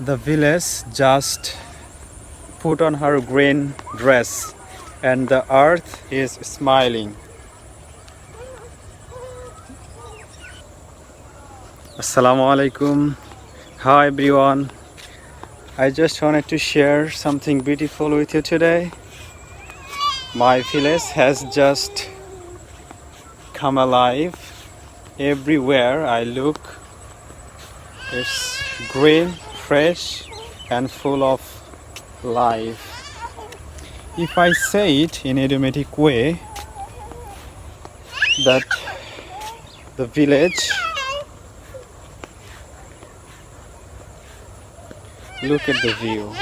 The village just put on her green dress and the earth is smiling. Assalamu alaikum. Hi everyone. I just wanted to share something beautiful with you today. My village has just come alive. Everywhere I look, it's green, fresh and full of life. If I say it in idiomatic way, that the village, look at the view.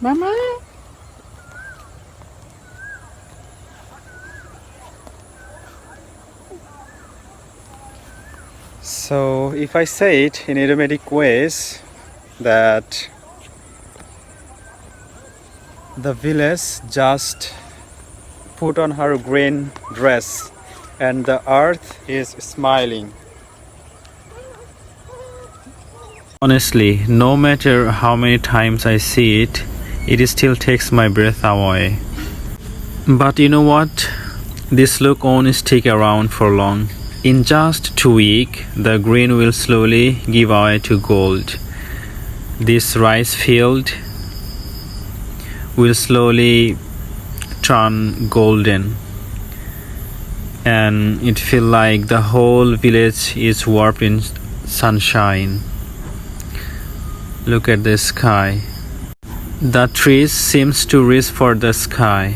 Mama. So if I say it in idiomatic ways, that the village just put on her green dress and the earth is smiling. Honestly, no matter how many times I see it, it still takes my breath away. But you know what? This look won't stick around for long. In just 2 weeks, the green will slowly give way to gold. This rice field will slowly turn golden, and it feels like the whole village is warped in sunshine. Look at the sky. The trees seems to reach for the sky.